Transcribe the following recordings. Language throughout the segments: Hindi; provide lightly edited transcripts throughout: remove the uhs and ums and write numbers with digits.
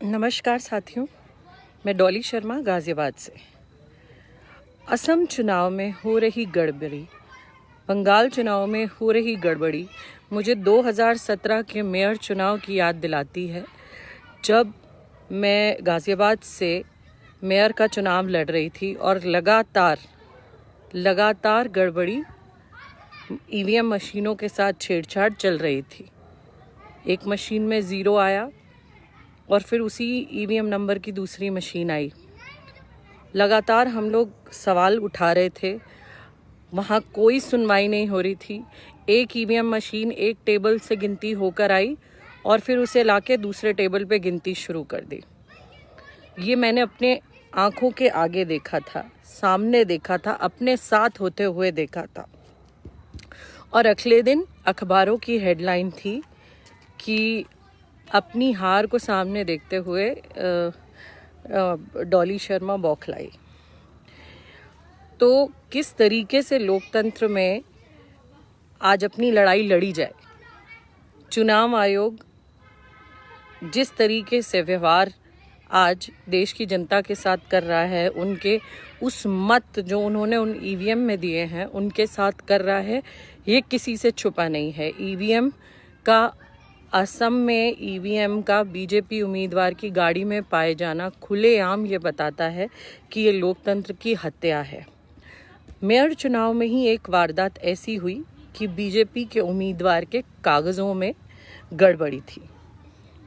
नमस्कार साथियों, मैं डॉली शर्मा गाज़ियाबाद से। असम चुनाव में हो रही गड़बड़ी, बंगाल चुनाव में हो रही गड़बड़ी मुझे 2017 के मेयर चुनाव की याद दिलाती है, जब मैं गाज़ियाबाद से मेयर का चुनाव लड़ रही थी और लगातार गड़बड़ी ईवीएम मशीनों के साथ छेड़छाड़ चल रही थी। एक मशीन में 0 आया और फिर उसी ईवीएम नंबर की दूसरी मशीन आई। लगातार हम लोग सवाल उठा रहे थे, वहाँ कोई सुनवाई नहीं हो रही थी। एक ईवीएम मशीन एक टेबल से गिनती होकर आई और फिर उसे लाके दूसरे टेबल पे गिनती शुरू कर दी। ये मैंने अपने आंखों के आगे देखा था, सामने देखा था, अपने साथ होते हुए देखा था। और अगले दिन अखबारों की हेडलाइन थी कि अपनी हार को सामने देखते हुए डॉली शर्मा बौखलाई। तो किस तरीके से लोकतंत्र में आज अपनी लड़ाई लड़ी जाए। चुनाव आयोग जिस तरीके से व्यवहार आज देश की जनता के साथ कर रहा है, उनके उस मत जो उन्होंने उन ईवीएम में दिए हैं उनके साथ कर रहा है, ये किसी से छुपा नहीं है। ईवीएम का असम में ईवीएम का बीजेपी उम्मीदवार की गाड़ी में पाए जाना खुलेआम ये बताता है कि ये लोकतंत्र की हत्या है। मेयर चुनाव में ही एक वारदात ऐसी हुई कि बीजेपी के उम्मीदवार के कागज़ों में गड़बड़ी थी,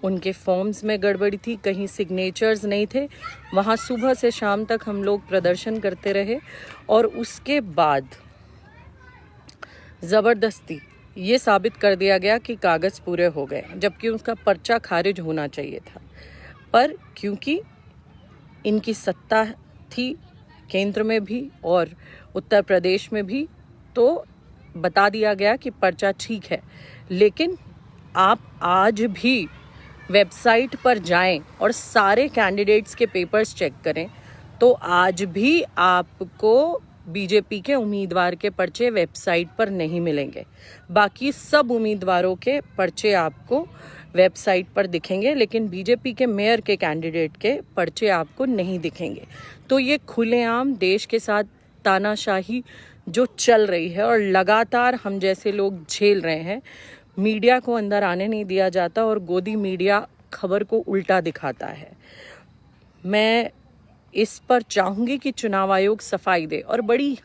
उनके फॉर्म्स में गड़बड़ी थी, कहीं सिग्नेचर्स नहीं थे। वहाँ सुबह से शाम तक हम लोग प्रदर्शन करते रहे और उसके बाद ज़बरदस्ती ये साबित कर दिया गया कि कागज़ पूरे हो गए, जबकि उसका पर्चा खारिज होना चाहिए था। पर क्योंकि इनकी सत्ता थी केंद्र में भी और उत्तर प्रदेश में भी, तो बता दिया गया कि पर्चा ठीक है। लेकिन आप आज भी वेबसाइट पर जाएं और सारे कैंडिडेट्स के पेपर्स चेक करें तो आज भी आपको बीजेपी के उम्मीदवार के पर्चे वेबसाइट पर नहीं मिलेंगे। बाकी सब उम्मीदवारों के पर्चे आपको वेबसाइट पर दिखेंगे, लेकिन बीजेपी के मेयर के कैंडिडेट के पर्चे आपको नहीं दिखेंगे। तो ये खुलेआम देश के साथ तानाशाही जो चल रही है और लगातार हम जैसे लोग झेल रहे हैं। मीडिया को अंदर आने नहीं दिया जाता और गोदी मीडिया खबर को उल्टा दिखाता है। मैं इस पर चाहूँगी कि चुनाव आयोग सफाई दे। और बड़ी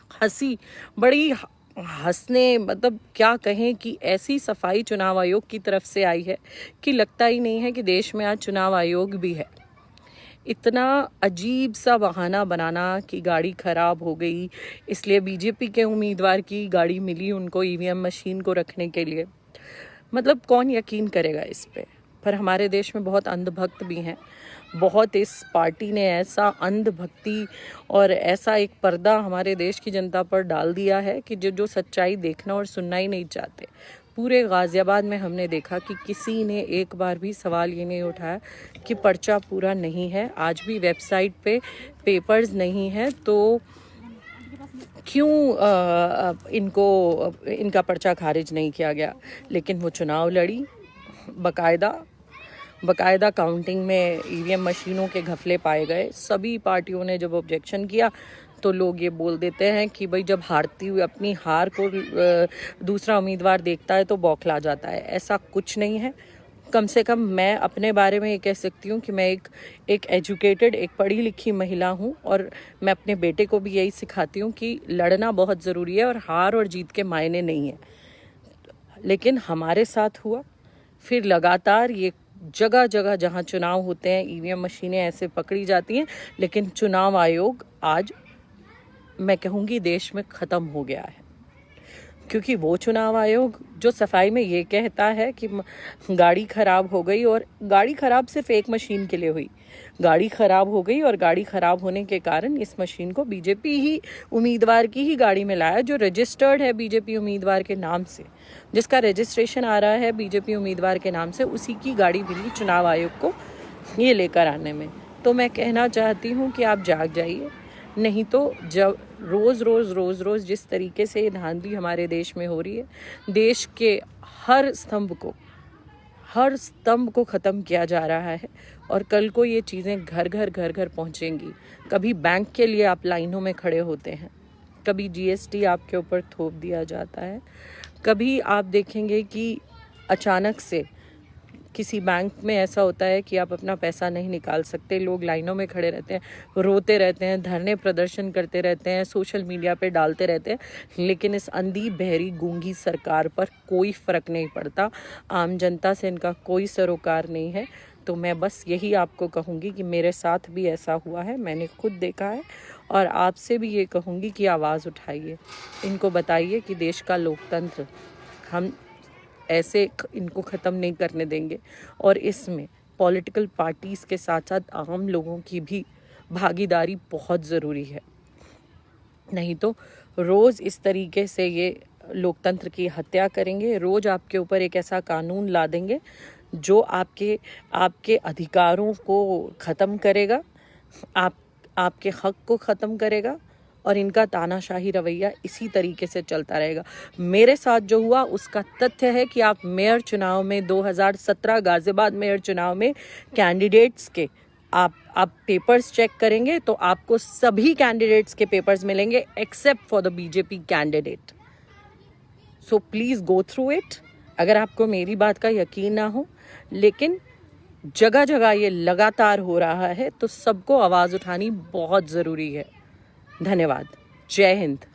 हंसने मतलब क्या कहें कि ऐसी सफाई चुनाव आयोग की तरफ से आई है कि लगता ही नहीं है कि देश में आज चुनाव आयोग भी है। इतना अजीब सा बहाना बनाना कि गाड़ी खराब हो गई, इसलिए बीजेपी के उम्मीदवार की गाड़ी मिली उनको ईवीएम मशीन को रखने के लिए। मतलब कौन यकीन करेगा इस पे। पर हमारे देश में बहुत अंधभक्त भी हैं। बहुत इस पार्टी ने ऐसा अंधभक्ति और ऐसा एक पर्दा हमारे देश की जनता पर डाल दिया है कि जो सच्चाई देखना और सुनना ही नहीं चाहते। पूरे गाज़ियाबाद में हमने देखा कि किसी ने एक बार भी सवाल ये नहीं उठाया कि पर्चा पूरा नहीं है। आज भी वेबसाइट पे पेपर्स नहीं है तो क्यों इनका पर्चा खारिज नहीं किया गया। लेकिन वो चुनाव लड़ी, बकायदा काउंटिंग में ईवीएम मशीनों के घपले पाए गए। सभी पार्टियों ने जब ऑब्जेक्शन किया तो लोग ये बोल देते हैं कि भाई जब हारती हुई अपनी हार को दूसरा उम्मीदवार देखता है तो बौखला जाता है। ऐसा कुछ नहीं है। कम से कम मैं अपने बारे में ये कह सकती हूँ कि मैं एक एजुकेटेड, एक पढ़ी लिखी महिला हूँ और मैं अपने बेटे को भी यही सिखाती हूँ कि लड़ना बहुत ज़रूरी है और हार और जीत के मायने नहीं है। लेकिन हमारे साथ हुआ। फिर लगातार ये जगह जगह जहाँ चुनाव होते हैं ईवीएम मशीनें ऐसे पकड़ी जाती हैं। लेकिन चुनाव आयोग आज मैं कहूँगी देश में ख़त्म हो गया है, क्योंकि वो चुनाव आयोग जो सफाई में ये कहता है कि गाड़ी खराब हो गई, और गाड़ी खराब सिर्फ एक मशीन के लिए हुई। गाड़ी खराब हो गई और गाड़ी खराब होने के कारण इस मशीन को बीजेपी ही उम्मीदवार की ही गाड़ी में लाया, जो रजिस्टर्ड है बीजेपी उम्मीदवार के नाम से, जिसका रजिस्ट्रेशन आ रहा है बीजेपी उम्मीदवार के नाम से, उसी की गाड़ी मिली चुनाव आयोग को ये लेकर आने में। तो मैं कहना चाहती हूँ कि आप जाग जाइए, नहीं तो जब रोज़ जिस तरीके से धांधली हमारे देश में हो रही है, देश के हर स्तंभ को, हर स्तंभ को ख़त्म किया जा रहा है और कल को ये चीज़ें घर घर पहुँचेंगी। कभी बैंक के लिए आप लाइनों में खड़े होते हैं, कभी जीएसटी आपके ऊपर थोप दिया जाता है, कभी आप देखेंगे कि अचानक से किसी बैंक में ऐसा होता है कि आप अपना पैसा नहीं निकाल सकते। लोग लाइनों में खड़े रहते हैं, रोते रहते हैं, धरने प्रदर्शन करते रहते हैं, सोशल मीडिया पे डालते रहते हैं, लेकिन इस अंधी बहरी गूंगी सरकार पर कोई फ़र्क नहीं पड़ता। आम जनता से इनका कोई सरोकार नहीं है। तो मैं बस यही आपको कहूँगी कि मेरे साथ भी ऐसा हुआ है, मैंने खुद देखा है, और आपसे भी ये कहूँगी कि आवाज़ उठाइए, इनको बताइए कि देश का लोकतंत्र हम ऐसे इनको ख़त्म नहीं करने देंगे। और इसमें पॉलिटिकल पार्टीज़ के साथ साथ आम लोगों की भी भागीदारी बहुत ज़रूरी है। नहीं तो रोज़ इस तरीके से ये लोकतंत्र की हत्या करेंगे, रोज़ आपके ऊपर एक ऐसा कानून ला देंगे जो आपके अधिकारों को ख़त्म करेगा, आपके हक को ख़त्म करेगा, और इनका तानाशाही रवैया इसी तरीके से चलता रहेगा। मेरे साथ जो हुआ उसका तथ्य है कि आप मेयर चुनाव में 2017 गाजियाबाद मेयर चुनाव में कैंडिडेट्स के आप पेपर्स चेक करेंगे तो आपको सभी कैंडिडेट्स के पेपर्स मिलेंगे except for the BJP candidate. So please go through it. अगर आपको मेरी बात का यकीन ना हो, लेकिन जगह जगह ये लगातार हो रहा है, तो सबको आवाज़ उठानी बहुत ज़रूरी है। धन्यवाद। जय हिंद।